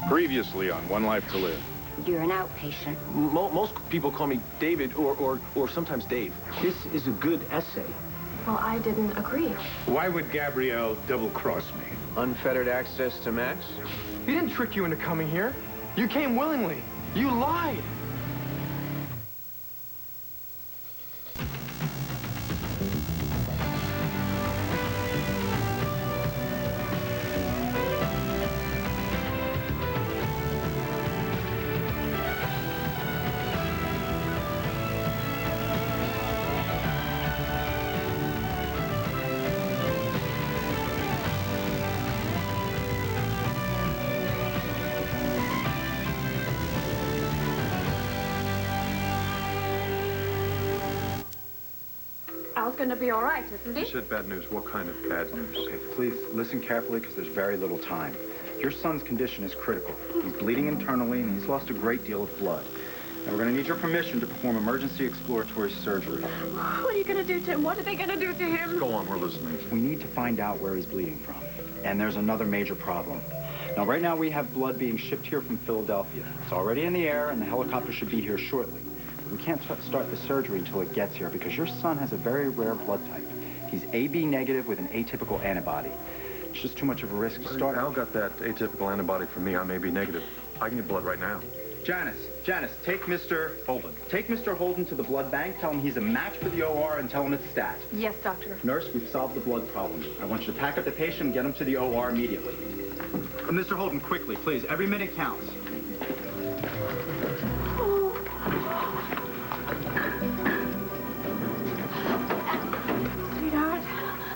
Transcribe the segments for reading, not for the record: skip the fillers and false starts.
Previously on One Life to Live. You're an outpatient. Most people call me David or sometimes Dave. This is a good essay. Well, I didn't agree. Why would Gabrielle double-cross me? Unfettered access to Max? He didn't trick you into coming here. You came willingly. You lied. Al's gonna be all right, isn't he? You said bad news. What kind of bad news? Okay, please listen carefully because there's very little time. Your son's condition is critical. He's bleeding internally and he's lost a great deal of blood. Now we're going to need your permission to perform emergency exploratory surgery. What are you gonna do to him? What are they gonna do to him? Go on, we're listening. We need to find out where he's bleeding from. And there's another major problem. Now right now we have blood being shipped here from Philadelphia. It's already in the air and the helicopter should be here shortly. We can't start the surgery until it gets here because your son has a very rare blood type. He's AB negative with an atypical antibody. It's just too much of a risk to start. Al got that atypical antibody from me. I'm AB negative. I can get blood right now. Janice, take Mr. Holden. Take Mr. Holden to the blood bank. Tell him he's a match for the OR and tell him it's stat. Yes, doctor. Nurse, we've solved the blood problem. I want you to pack up the patient and get him to the OR immediately. Mr. Holden, quickly, please. Every minute counts. Sweetheart,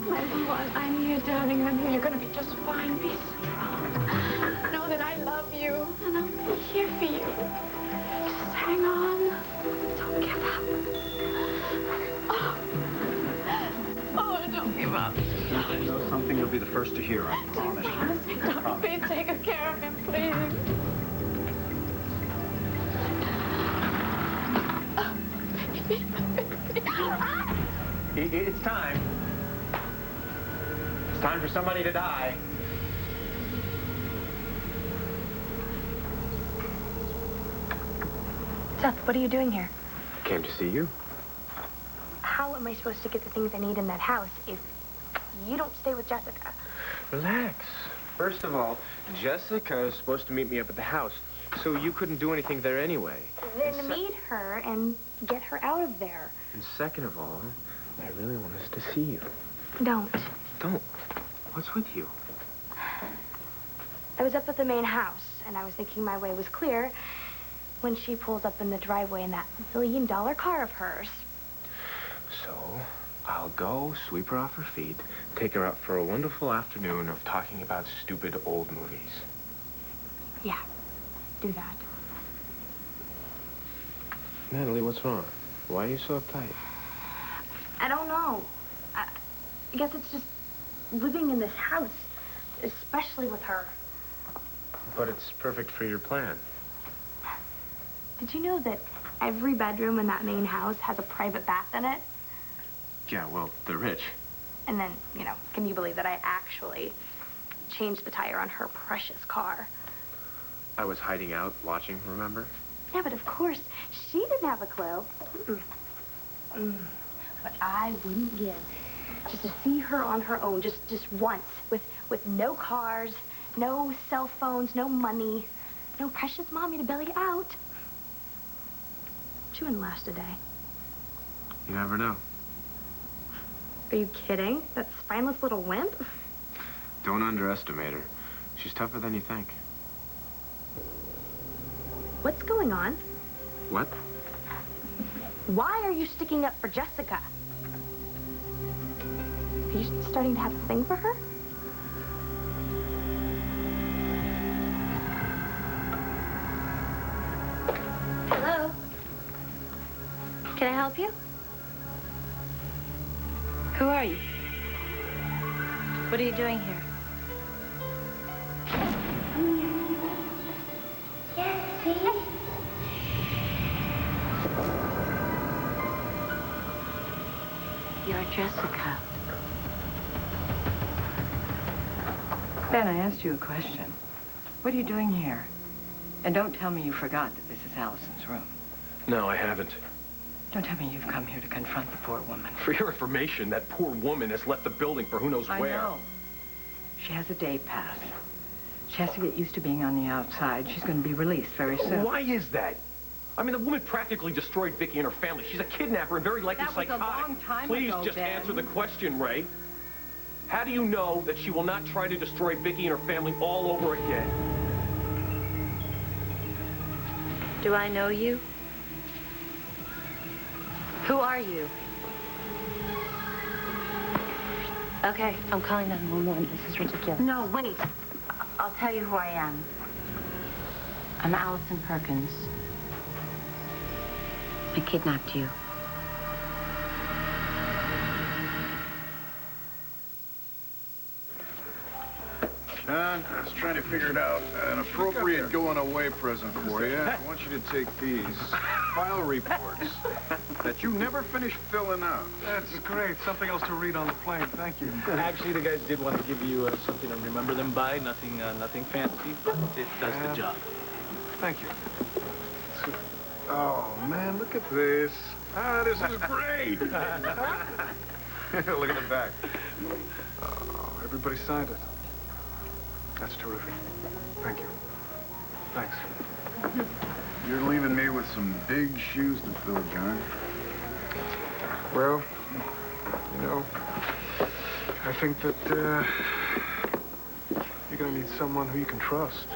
my little one, I'm here, darling. I'm here. You're gonna be just fine. Be strong. Know that I love you, and I'll be here for you. Just hang on. Don't give up. Oh, don't give up. You know something, you'll be the first to hear, I promise you. Don't be taking care of him, please. It's time. It's time for somebody to die. Seth, what are you doing here? I came to see you. How am I supposed to get the things I need in that house if you don't stay with Jessica? Relax. First of all, Jessica is supposed to meet me up at the house, so you couldn't do anything there anyway. Then meet her and get her out of there. And second of all, I really want us to see you. Don't. Don't. What's with you? I was up at the main house, and I was thinking my way was clear when she pulls up in the driveway in that $1 million car of hers. So, I'll go sweep her off her feet, take her out for a wonderful afternoon of talking about stupid old movies. Yeah, do that. Natalie, what's wrong? Why are you so uptight? I don't know. I guess it's just living in this house, especially with her. But it's perfect for your plan. Did you know that every bedroom in that main house has a private bath in it? Yeah, well, they're rich. And then, you know, can you believe that I actually changed the tire on her precious car? I was hiding out, watching, remember? Yeah, but of course, she didn't have a clue. But I wouldn't give just to see her on her own, just once, with no cars, no cell phones, no money, no precious mommy to bail you out. She wouldn't last a day. You never know. Are you kidding? That spineless little wimp? Don't underestimate her. She's tougher than you think. What's going on? What? Why are you sticking up for Jessica? Are you starting to have a thing for her? Hello? Can I help you? Who are you? What are you doing here? You're Jessica. Ben, I asked you a question. What are you doing here? And don't tell me you forgot that this is Allison's room. No, I haven't. Don't tell me you've come here to confront the poor woman. For your information, that poor woman has left the building for who knows where. I know. She has a day pass. She has to get used to being on the outside. She's going to be released very soon. Why is that? I mean, the woman practically destroyed Vicky and her family. She's a kidnapper and very likely psychotic. That was a long time Please ago, just Ben. answer the question, Ray. How do you know that she will not try to destroy Vicky and her family all over again? Do I know you? Who are you? Okay, I'm calling 911. This is ridiculous. No, wait. I'll tell you who I am. I'm Allison Perkins. I kidnapped you. John, I was trying to figure it out. An appropriate going-away present for you. I want you to take these file reports that you never finished filling out. That's great. Something else to read on the plane. Thank you. Actually, the guys did want to give you something to remember them by. Nothing fancy, but it does the job. Thank you. Oh, man, look at this. Ah, this is great. Look at the back. Oh, everybody signed it. That's terrific. Thank you. Thanks. You're leaving me with some big shoes to fill, John. Well, you know, I think that you're going to need someone who you can trust.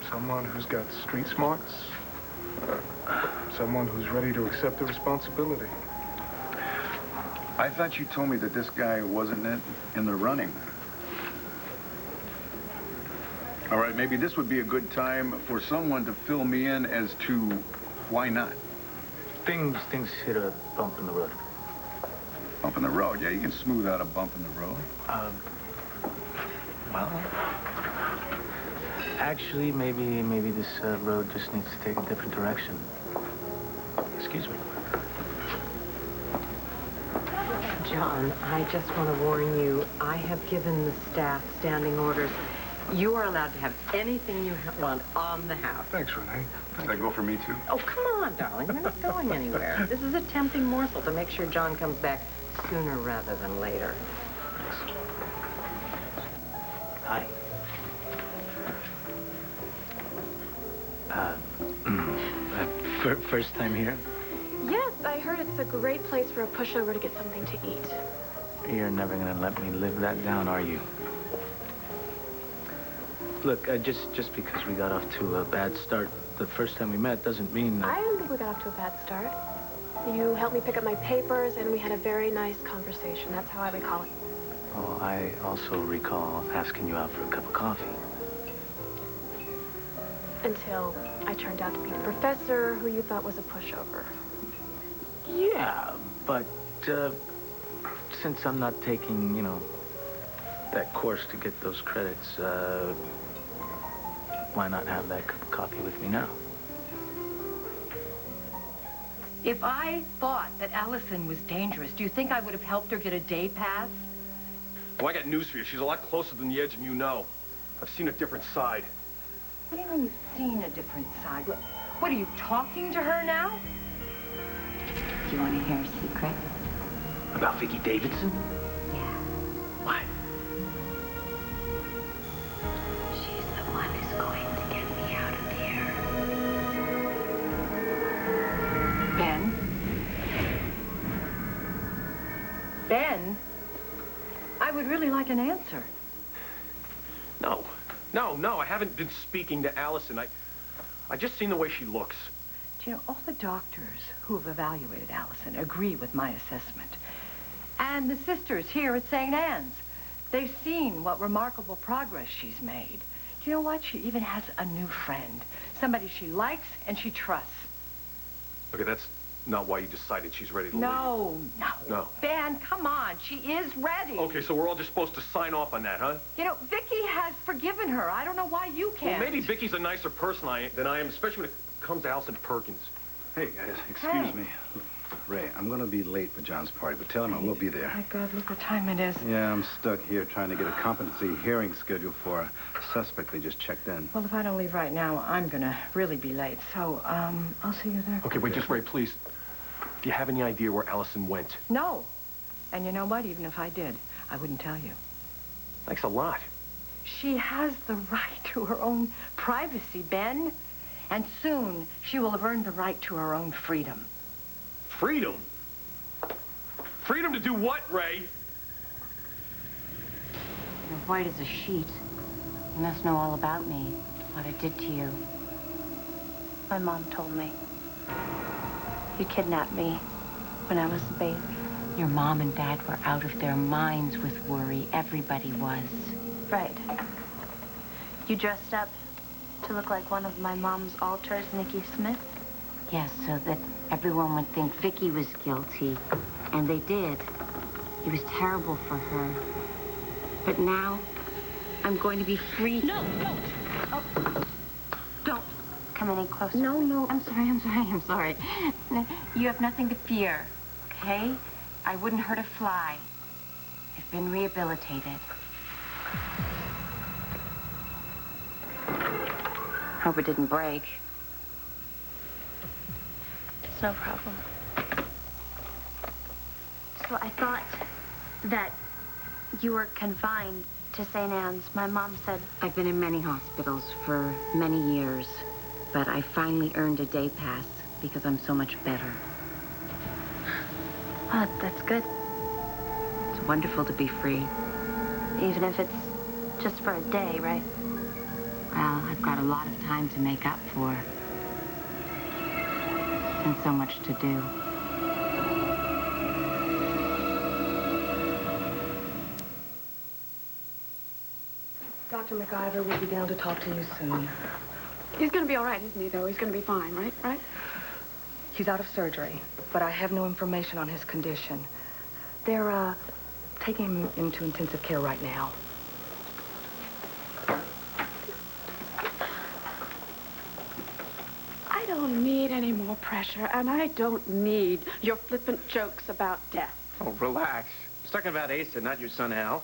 Someone who's got street smarts. Someone who's ready to accept the responsibility. I thought you told me that this guy wasn't in the running. All right, maybe this would be a good time for someone to fill me in as to why not. Things hit a bump in the road. Bump in the road? Yeah, you can smooth out a bump in the road. Well, actually, maybe this road just needs to take a different direction. Excuse me. John, I just want to warn you, I have given the staff standing orders. You are allowed to have anything you want on the house. Thanks, Renee. Does that go for me, too? Oh, come on, darling. You're not going anywhere. This is a tempting morsel to make sure John comes back sooner rather than later. Hi. First time here? Yes, I heard it's a great place for a pushover to get something to eat. You're never gonna let me live that down, are you? Look, just because we got off to a bad start the first time we met doesn't mean that... I don't think we got off to a bad start. You helped me pick up my papers, and we had a very nice conversation. That's how I recall it. Oh, I also recall asking you out for a cup of coffee. Until I turned out to be the professor who you thought was a pushover. Yeah, but since I'm not taking, you know, that course to get those credits, why not have that cup of coffee with me now? If I thought that Allison was dangerous, do you think I would have helped her get a day pass? Well, I got news for you. She's a lot closer than the edge, and you know. I've seen a different side. What do you mean you've seen a different side? What are you, talking to her now? Do you want to hear a secret? About Vicki Davidson? Yeah. What? She's the one who's going to get me out of here. Ben? Ben? I would really like an answer. No, I haven't been speaking to Allison. I just seen the way she looks. Do you know, all the doctors who have evaluated Allison agree with my assessment. And the sisters here at St. Anne's, they've seen what remarkable progress she's made. Do you know what? She even has a new friend. Somebody she likes and she trusts. Okay, that's not why you decided she's ready to leave. No. No. Ben, come on. She is ready. Okay, so we're all just supposed to sign off on that, huh? You know, Vicki has forgiven her. I don't know why you can't. Well, maybe Vicki's a nicer person than I am, especially when it comes to Allison Perkins. Hey, guys, excuse me. Ray, I'm gonna be late for John's party, but tell him I will be there. My God, look what time it is. Yeah, I'm stuck here trying to get a competency hearing scheduled for a suspect they just checked in. Well, if I don't leave right now, I'm gonna really be late. So, I'll see you there. Okay, wait, just Ray, please. Do you have any idea where Allison went? No. And you know what? Even if I did, I wouldn't tell you. Thanks a lot. She has the right to her own privacy, Ben. And soon, she will have earned the right to her own freedom. Freedom? Freedom to do what, Ray? You're white as a sheet. You must know all about me, what I did to you. My mom told me. You kidnapped me when I was a baby. Your mom and dad were out of their minds with worry. Everybody was. Right. You dressed up to look like one of my mom's alters, Nikki Smith? Yes, so that everyone would think Vicky was guilty. And they did. It was terrible for her. But now, I'm going to be free. No, don't. Oh. Don't come any closer. No, I'm sorry. No, you have nothing to fear, okay? I wouldn't hurt a fly. I've been rehabilitated. Hope it didn't break. It's no problem. So I thought that you were confined to St. Anne's. My mom said... I've been in many hospitals for many years, but I finally earned a day pass because I'm so much better. Oh, that's good. It's wonderful to be free. Even if it's just for a day, right? Well, I've got a lot of time to make up for. And so much to do. Dr. McIver will be down to talk to you soon. He's going to be all right, isn't he, though? He's going to be fine, right? Right? He's out of surgery, but I have no information on his condition. They're, taking him into intensive care right now. I don't need any more pressure, and I don't need your flippant jokes about death. Oh, relax. I was talking about Asa, not your son, Al.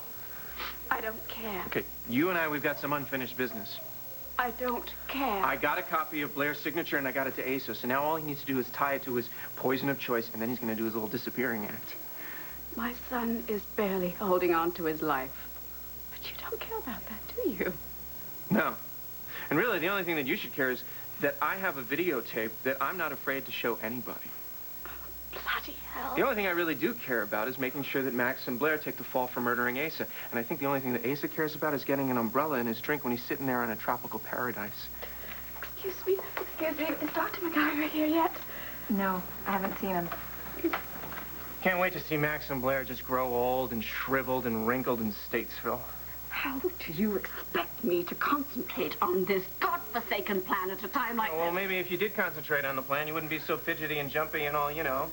I don't care. Okay, you and I, we've got some unfinished business. I don't care. I got a copy of Blair's signature, and I got it to Asa, so now all he needs to do is tie it to his poison of choice, and then he's going to do his little disappearing act. My son is barely holding on to his life. But you don't care about that, do you? No. And really, the only thing that you should care is that I have a videotape that I'm not afraid to show anybody. Bloody hell. The only thing I really do care about is making sure that Max and Blair take the fall for murdering Asa. And I think the only thing that Asa cares about is getting an umbrella in his drink when he's sitting there in a tropical paradise. Excuse me. Is Dr. McIver here yet? No, I haven't seen him. Can't wait to see Max and Blair just grow old and shriveled and wrinkled in Statesville. How do you expect me to concentrate on this godforsaken plan at a time like Oh, well, this? maybe if you did concentrate on the plan, you wouldn't be so fidgety and jumpy and all, you know.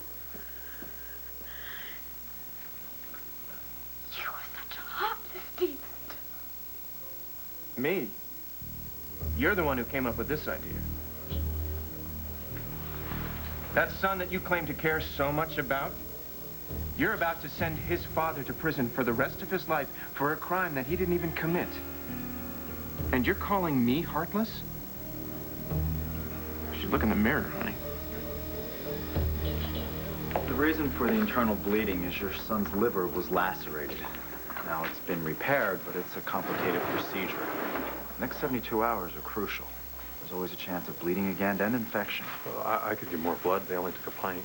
You are such a heartless demon. Me? You're the one who came up with this idea. That son that you claim to care so much about, you're about to send his father to prison for the rest of his life for a crime that he didn't even commit. And you're calling me heartless? You should look in the mirror, honey. The reason for the internal bleeding is your son's liver was lacerated. Now, it's been repaired, but it's a complicated procedure. The next 72 hours are crucial. There's always a chance of bleeding again and infection. Well, I could give more blood. They only took a pint.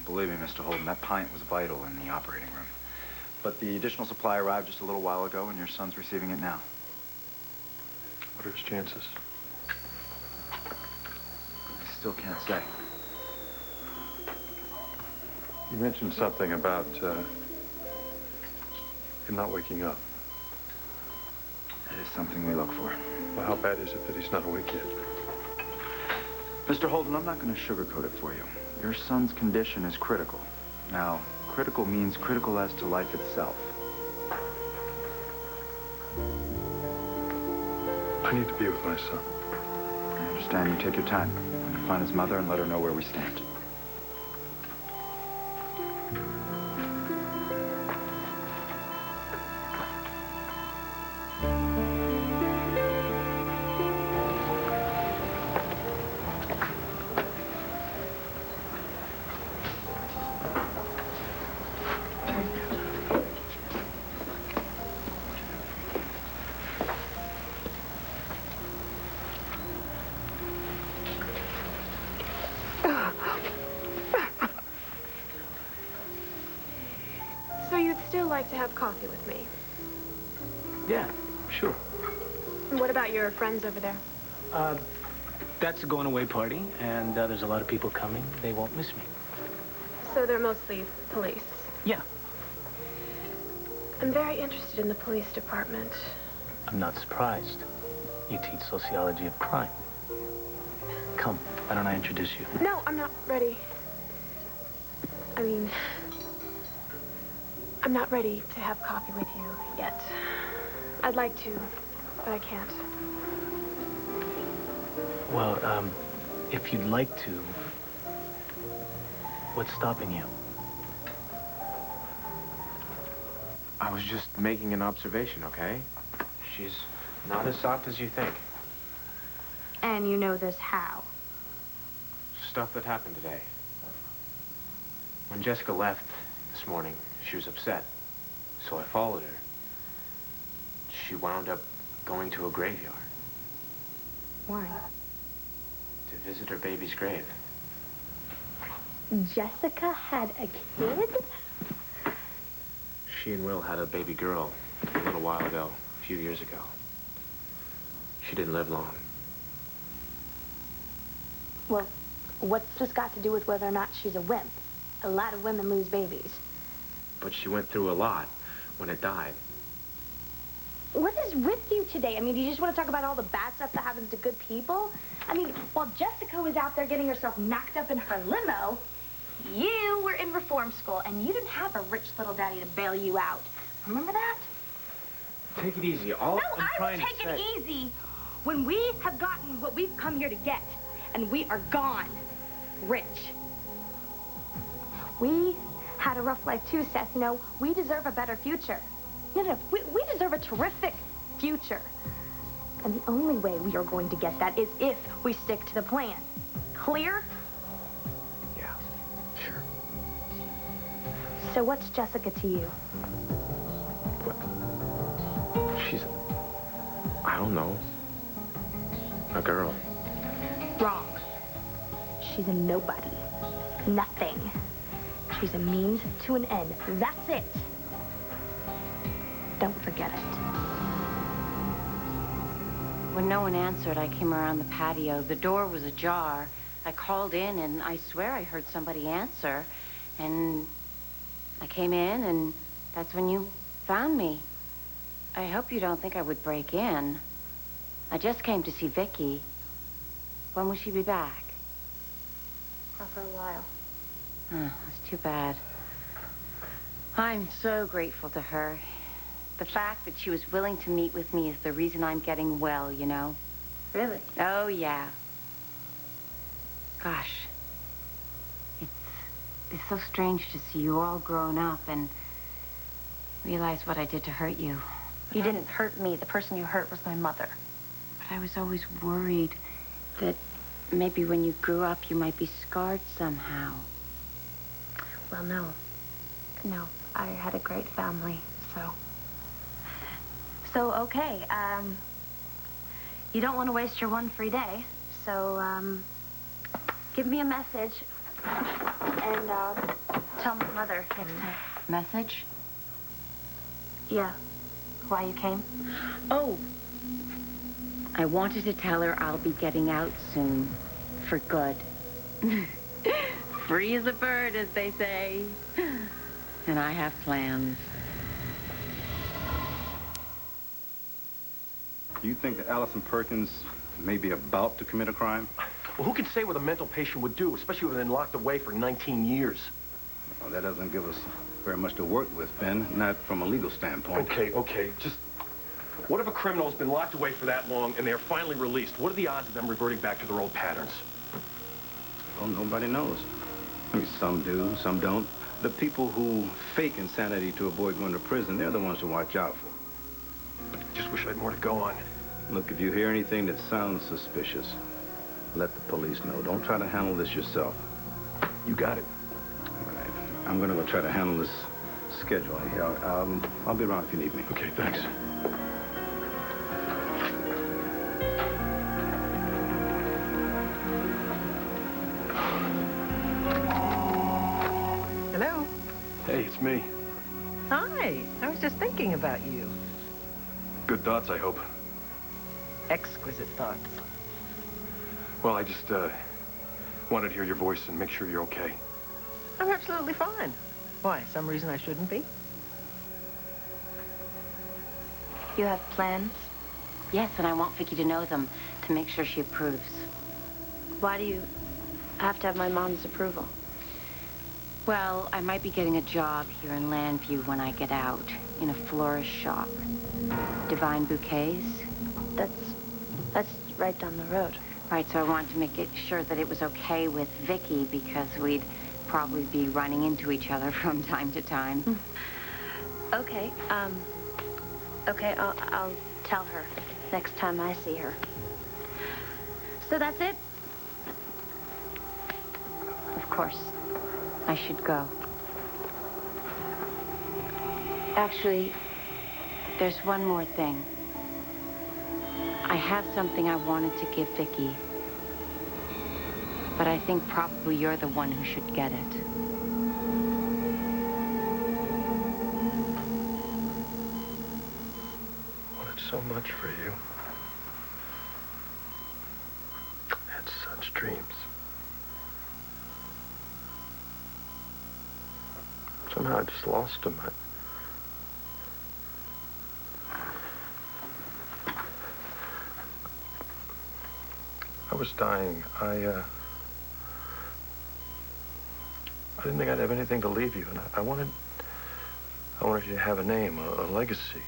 Believe me, Mr. Holden, that pint was vital in the operating room. But the additional supply arrived just a little while ago, and your son's receiving it now. What are his chances? I still can't say. You mentioned something about him not waking up. That is something we look for. Well, how bad is it that he's not awake yet? Mr. Holden, I'm not going to sugarcoat it for you. Your son's condition is critical. Now, critical means critical as to life itself. I need to be with my son. I understand you take your time. I'm going to find his mother and let her know where we stand. like to have coffee with me? Yeah, sure. And what about your friends over there? That's a going-away party, and there's a lot of people coming. They won't miss me. So they're mostly police. Yeah. I'm very interested in the police department. I'm not surprised. You teach sociology of crime. Come, why don't I introduce you? No, I'm not ready. I mean, I'm not ready to have coffee with you yet. I'd like to, but I can't. Well, if you'd like to, what's stopping you? I was just making an observation, okay? She's not as soft as you think. And you know this how? Stuff that happened today. When Jessica left this morning, she was upset. So I followed her. She wound up going to a graveyard. Why? To visit her baby's grave. Jessica had a kid? She and Will had a baby girl a little while ago, a few years ago. She didn't live long. Well, what's this got to do with whether or not she's a wimp? A lot of women lose babies. But she went through a lot when it died. What is with you today? I mean, do you just want to talk about all the bad stuff that happens to good people? I mean, while Jessica was out there getting herself knocked up in her limo, you were in reform school, and you didn't have a rich little daddy to bail you out. Remember that? Take it easy. All I'm trying to say... No, I will take it easy when we have gotten what we've come here to get, and we are gone rich. We had a rough life too, Seth. You know, we deserve a better future. No, we deserve a terrific future. And the only way we are going to get that is if we stick to the plan. Clear? Yeah, sure. So what's Jessica to you? What? She's... I don't know. A girl. Wrong. She's a nobody. Nothing. She's a means to an end. That's it. Don't forget it. When no one answered, I came around the patio. The door was ajar. I called in, and I swear I heard somebody answer. And I came in, and that's when you found me. I hope you don't think I would break in. I just came to see Vicky. When will she be back? Not for a while. Oh, that's too bad. I'm so grateful to her. The fact that she was willing to meet with me is the reason I'm getting well, you know? Really? Oh, yeah. Gosh. It's so strange to see you all grown up and realize what I did to hurt you. You didn't hurt me. The person you hurt was my mother. But I was always worried that maybe when you grew up, you might be scarred somehow. Well, no. No, I had a great family, so... So, okay, you don't want to waste your one free day, so, give me a message, and, tell my mother next time. Message? Yeah. Why you came? Oh. I wanted to tell her I'll be getting out soon. For good. Free as a bird, as they say. And I have plans. You think that Allison Perkins may be about to commit a crime? Well, who can say what a mental patient would do, especially when they've been locked away for 19 years? Well, that doesn't give us very much to work with, Ben, not from a legal standpoint. Okay, just... What if a criminal's been locked away for that long and they're finally released? What are the odds of them reverting back to their old patterns? Well, nobody knows. I mean, some do, some don't. The people who fake insanity to avoid going to prison, they're the ones to watch out for. I just wish I had more to go on. Look, if you hear anything that sounds suspicious, let the police know. Don't try to handle this yourself. You got it. All right. I'm going to go try to handle this schedule here. I'll be around if you need me. Okay, thanks. Hello? Hey, it's me. Hi. just thinking about you. Good thoughts, I hope. Exquisite thoughts. Well, I just, wanted to hear your voice and make sure you're okay. I'm absolutely fine. Why, some reason I shouldn't be? You have plans? Yes, and I want Vicky to know them to make sure she approves. Why do you have to have my mom's approval? Well, I might be getting a job here in Landview when I get out, in a florist shop. Divine Bouquets. That's right down the road. Right, so I wanted to make it sure that it was okay with Vicky because we'd probably be running into each other from time to time. Okay, okay, I'll tell her next time I see her. So that's it? Of course, I should go. Actually, there's one more thing. I have something I wanted to give Vicky, but I think probably you're the one who should get it. I wanted so much for you. I had such dreams. Somehow I just lost them. I was dying. I didn't think I'd have anything to leave you, and I wanted you to have a name, a legacy.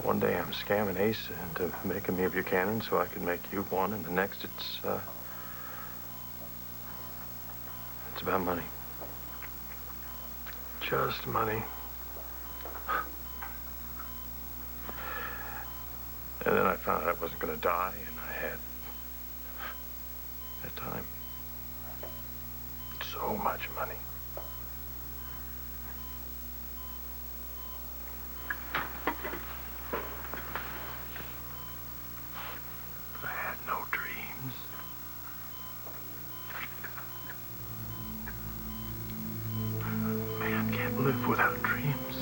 One day I'm scamming Ace into making me a Buchanan so I can make you one, and the next it's about money. Just money. And then I found out I wasn't going to die, and I had that time. So much money. But I had no dreams. Man can't live without dreams.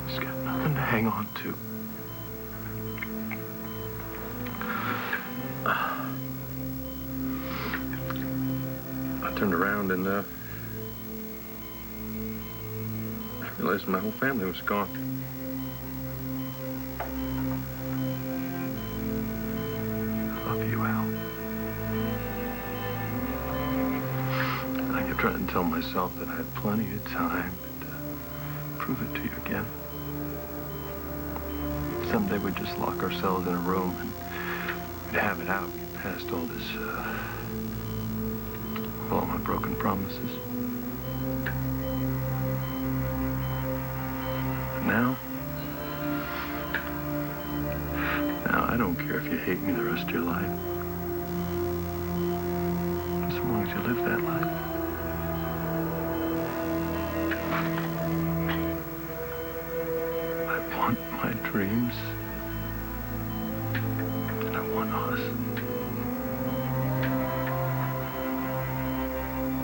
He's got nothing to hang on to. I turned around and I realized my whole family was gone. I love you, Al. And I kept trying to tell myself that I had plenty of time to prove it to you again. Someday we'd just lock ourselves in a room and we'd have it out. We'd past all this, all my broken promises. But now I don't care if you hate me the rest of your life. As long as you live that life. I want my dreams. And I want us.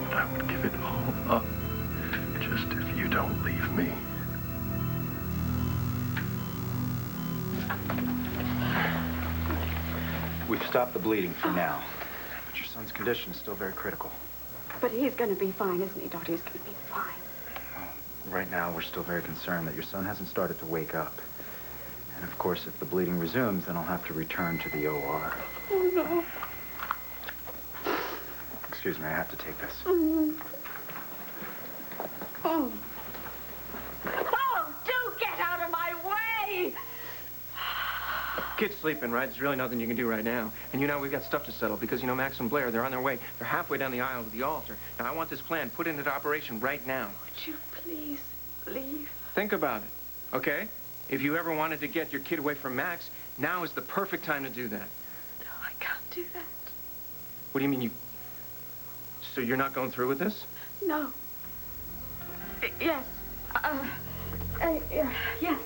And I would give it all up just if you don't leave me. We've stopped the bleeding for now, but your son's condition is still very critical. But he's going to be fine, isn't he, Doctor? He's going to be fine. Well, right now, we're still very concerned that your son hasn't started to wake up. And of course, if the bleeding resumes, then I'll have to return to the OR. Oh, no. Excuse me, I have to take this. Oh. Oh, do get out of my way! Kid's sleeping, right? There's really nothing you can do right now. And we've got stuff to settle because, Max and Blair, they're on their way. They're halfway down the aisle to the altar. Now, I want this plan put into operation right now. Would you please leave? Think about it, okay? If you ever wanted to get your kid away from Max, now is the perfect time to do that. No, I can't do that. What do you mean So you're not going through with this? No. Yes. Yes.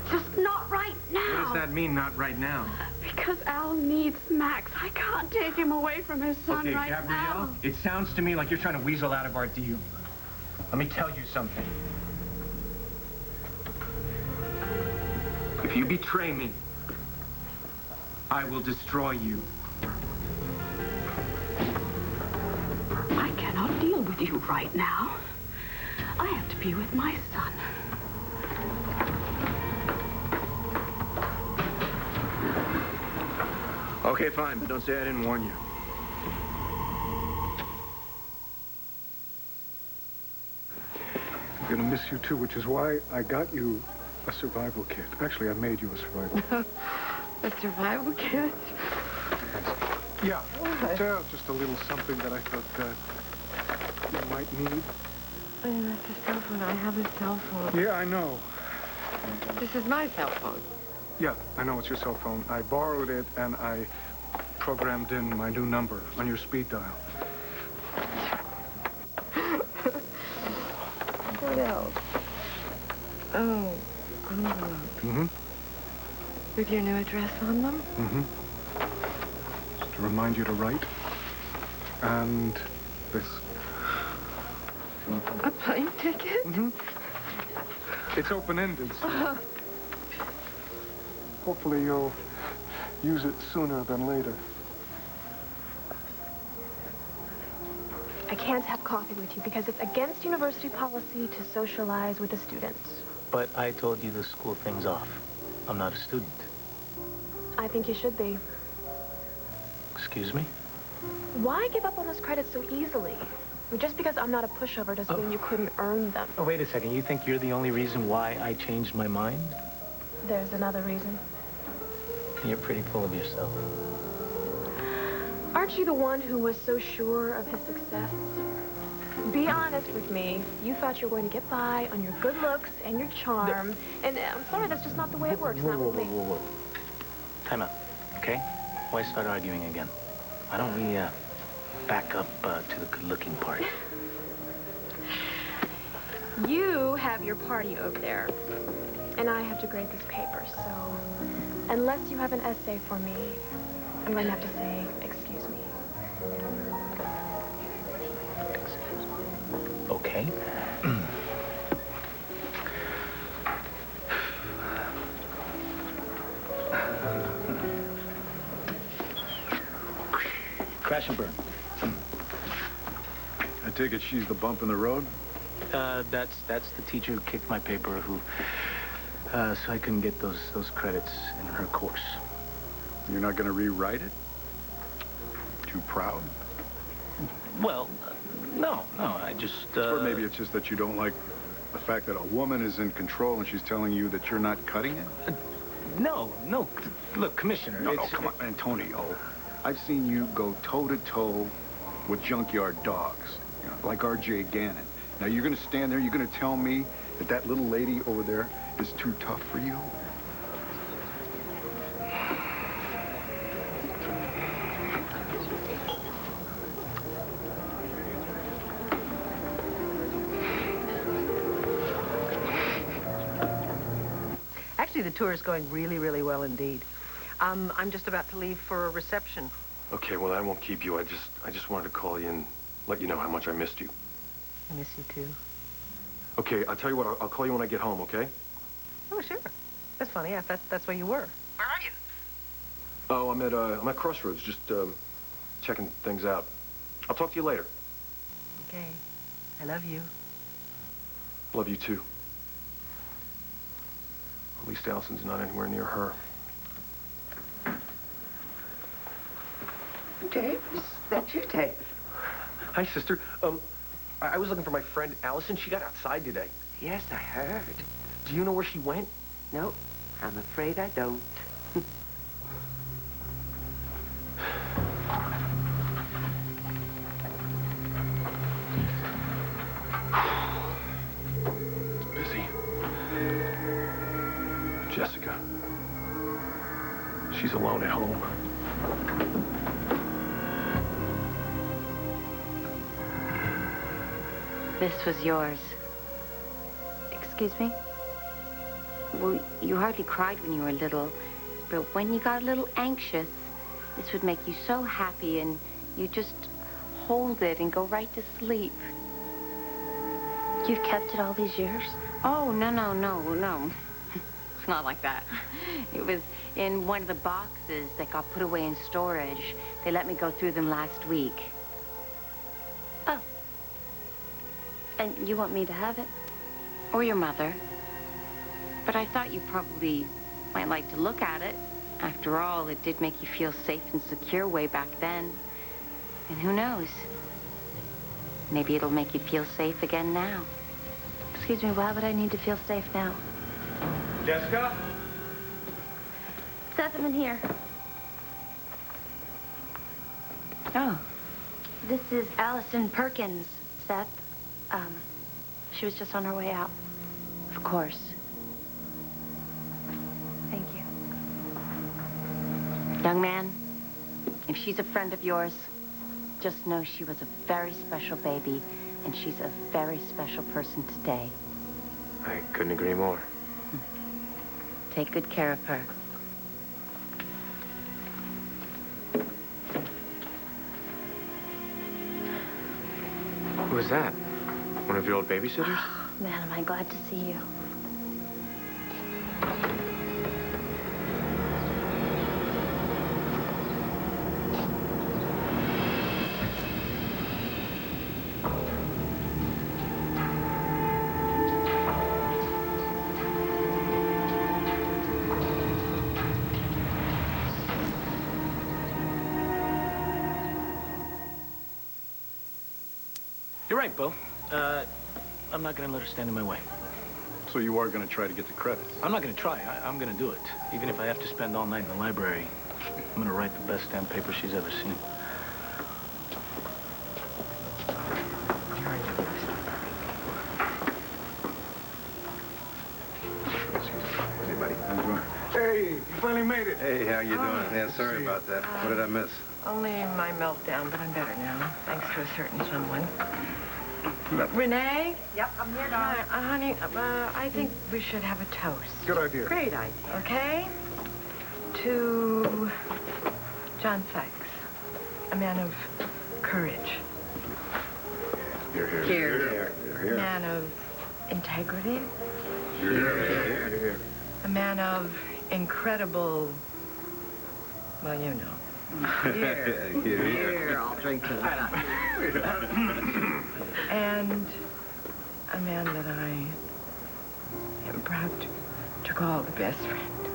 Just not right now. does that mean, not right now? Because Al needs Max. I can't take him away from his son Okay, right Gabrielle, now. it sounds to me like you're trying to weasel out of our deal. Let me tell you something. If you betray me, I will destroy you. I cannot deal with you right now. I have to be with my son. Okay, fine, but don't say I didn't warn you. I'm gonna miss you too, which is why I got you a survival kit. Actually, I made you a survival kit. A survival kit? Yeah, just a little something that I thought you might need. That's a cell phone. I have a cell phone. Yeah, I know. This is my cell phone. Yeah, I know it's your cell phone. I borrowed it and I programmed in my new number on your speed dial. What else? Oh, envelopes. Mm-hmm. With your new address on them? Mm-hmm. Just to remind you to write. And this. A plane ticket? Mm-hmm. It's open-ended. So hopefully you'll use it sooner than later. I can't have coffee with you because it's against university policy to socialize with the students. But I told you the school thing's off. I'm not a student. I think you should be. Excuse me? Why give up on those credits so easily? I mean, just because I'm not a pushover doesn't mean you couldn't earn them. Oh, wait a second. You think you're the only reason why I changed my mind? There's another reason. You're pretty full of yourself. Aren't you the one who was so sure of his success? Be honest with me. You thought you were going to get by on your good looks and your charm. And I'm sorry, that's just not the way it works. Not with me. Whoa. Time out, okay? Why start arguing again? Why don't we, back up to the good-looking part? You have your party over there. And I have to grade this paper, so unless you have an essay for me, I'm going to have to say, excuse me. Okay. Crash and burn. I take it she's the bump in the road? That's the teacher who kicked my paper, who, so I couldn't get those credits in her course. You're not going to rewrite it? Too proud? Well, no, I just, Or maybe it's just that you don't like the fact that a woman is in control and she's telling you that you're not cutting it? No. Look, Commissioner, No, come on, Antonio. I've seen you go toe-to-toe with junkyard dogs, you know, like R.J. Gannon. Now, you're going to stand there, you're going to tell me that that little lady over there is too tough for you? Actually, the tour is going really, really well indeed. I'm just about to leave for a reception. Okay, well, I won't keep you. I just wanted to call you and let you know how much I missed you. I miss you too. Okay, I'll tell you what. I'll call you when I get home, okay? Oh, sure. That's funny. That's where you were. Where are you? Oh, I'm at Crossroads, just checking things out. I'll talk to you later. Okay. I love you. Love you too. At least Allison's not anywhere near her. Dave, is that you, Dave? Hi, sister. I was looking for my friend Allison. She got outside today. Yes, I heard. Do you know where she went? No, I'm afraid I don't. Busy. Jessica. She's alone at home. This was yours. Excuse me? Well, you hardly cried when you were little. but when you got a little anxious, this would make you so happy, and you just hold it and go right to sleep. You've kept it all these years? Oh, no. It's not like that. It was in one of the boxes that got put away in storage. They let me go through them last week. Oh. And you want me to have it? Or your mother. But I thought you probably might like to look at it. After all, it did make you feel safe and secure way back then. And who knows? Maybe it'll make you feel safe again now. Excuse me, why would I need to feel safe now? Jessica? Seth, I'm in here. Oh. This is Allison Perkins, Seth. She was just on her way out. Of course. Thank you. Young man, if she's a friend of yours, just know she was a very special baby, and she's a very special person today. I couldn't agree more. Take good care of her. Who was that? One of your old babysitters? Man, am I glad to see you. You're right, Bo. I'm not going to let her stand in my way. So you are going to try to get the credits? I'm not going to try. I'm going to do it. Even if I have to spend all night in the library, I'm going to write the best damn paper she's ever seen. Hey, buddy. How you doing? Hey, you finally made it. Hey, how you doing? Yeah, sorry about that. What did I miss? Only my meltdown, but I'm better now, thanks to a certain someone. Renee? Yep, I'm here, darling. Honey, I think we should have a toast. Good idea. Great idea. Okay? To John Sykes, a man of courage. Here, here. Here. A man of integrity. Here. A man of incredible, well, you know. Here, I'll drink to that. And a man that I am proud to call the best friend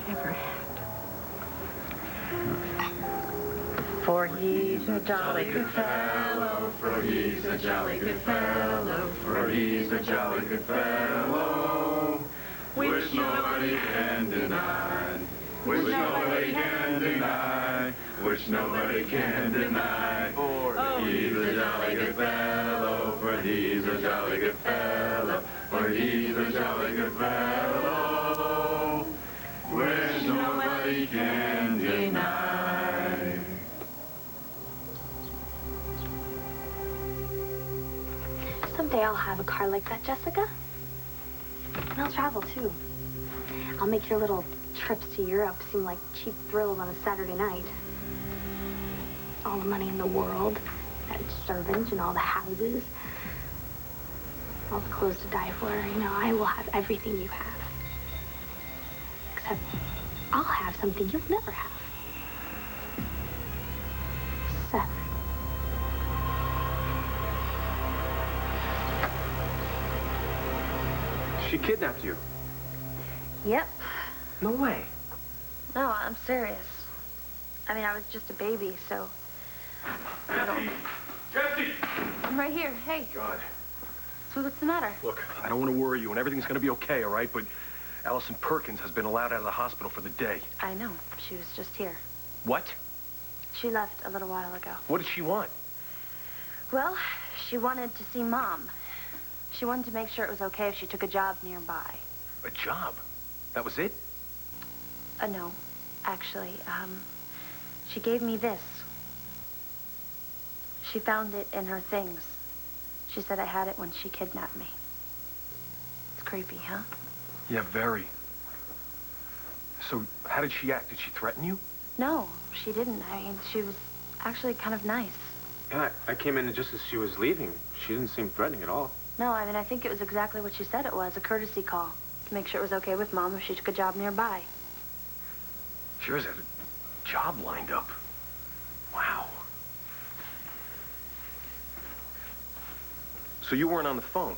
I ever had. For he's a jolly good fellow, for he's a jolly good fellow, for he's a jolly good fellow, which nobody can deny, which nobody can deny, which nobody can deny. For he's a jolly good fellow, for he's a jolly good fellow, for he's a jolly good fellow, which nobody can deny. Someday I'll have a car like that, Jessica. And I'll travel, too. I'll make your little trips to Europe seem like cheap thrills on a Saturday night. All the money in the world, and servants, and all the houses. All the clothes to die for. You know, I will have everything you have. Except I'll have something you'll never have. Seth. She kidnapped you. Yep. No way. No, I'm serious. I mean, I was just a baby, so I don't... Jesse! I'm right here. Hey. God. So what's the matter? Look, I don't want to worry you, and everything's going to be okay, all right? But Allison Perkins has been allowed out of the hospital for the day. I know. She was just here. What? She left a little while ago. What did she want? Well, she wanted to see Mom. She wanted to make sure it was okay if she took a job nearby. A job? That was it? No. Actually, she gave me this. She found it in her things. She said I had it when she kidnapped me. It's creepy, huh? Yeah, very. So how did she act? Did she threaten you? No, she didn't. I mean, she was actually kind of nice. Yeah, I came in just as she was leaving. She didn't seem threatening at all. No, I mean, I think it was exactly what she said it was, a courtesy call. To make sure it was okay with Mom if she took a job nearby. She always had a job lined up. Wow. So you weren't on the phone?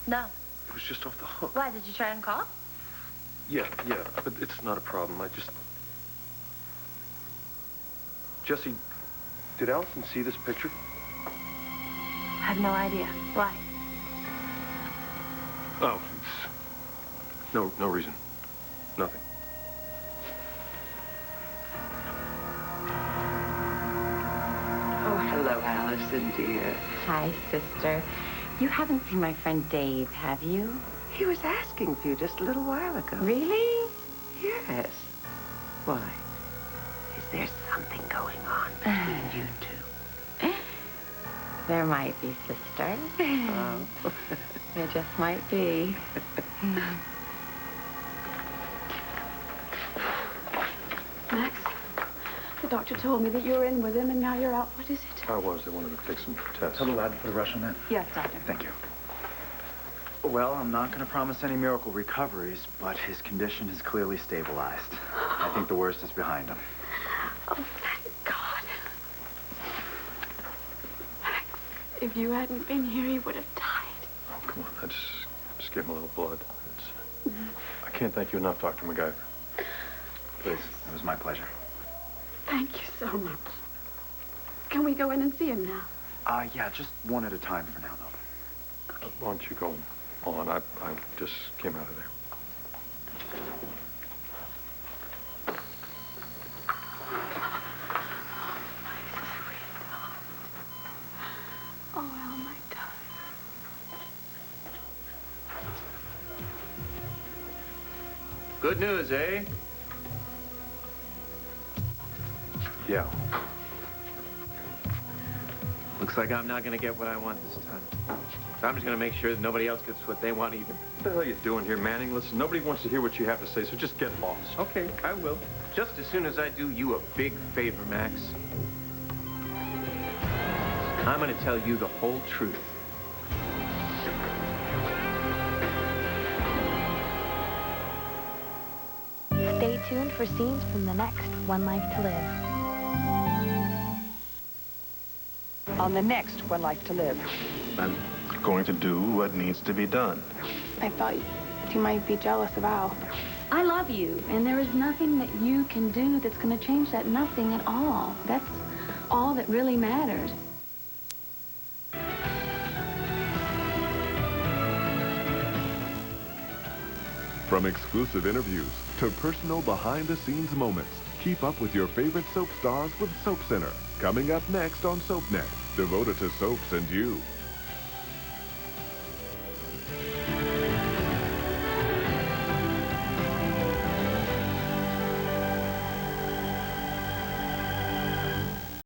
No. It was just off the hook. Why, did you try and call? Yeah, but it's not a problem. Jesse, did Allison see this picture? I have no idea. Why? Oh, it's... No reason. Nothing. Oh, hello, Allison, dear. Hi, sister. You haven't seen my friend Dave, have you? He was asking for you just a little while ago. Really? Yes. Why? Is there something going on between you two? There might be, sister. Oh. There just might be. Max, the doctor told me that you were in with him and now you're out. What is it? I was. They wanted to take some tests. Tell the lad to put a rush on that. Yes, doctor. Thank you. Well, I'm not going to promise any miracle recoveries, but his condition has clearly stabilized. I think the worst is behind him. Oh, thank God. Max, if you hadn't been here, he would have died. Oh, come on. I just gave him a little blood. I can't thank you enough, Dr. MacGyver. Please, it was my pleasure. Thank you so much. Can we go in and see him now? Yeah, just one at a time for now, though. Why don't you go on? I just came out of there. Oh, Al, my darling. Good news, eh? Yeah. Looks like I'm not gonna get what I want this time. So I'm just gonna make sure that nobody else gets what they want either. What the hell are you doing here, Manning? Listen, nobody wants to hear what you have to say, so just get lost. Okay, I will. Just as soon as I do you a big favor, Max. I'm gonna tell you the whole truth. Stay tuned for scenes from the next One Life to Live. On the next One Life to Live. I'm going to do what needs to be done. I thought you might be jealous of Al. I love you, and there is nothing that you can do that's going to change that. Nothing at all. That's all that really matters. From exclusive interviews to personal behind-the-scenes moments, keep up with your favorite soap stars with Soap Center. Coming up next on SoapNet, devoted to soaps and you.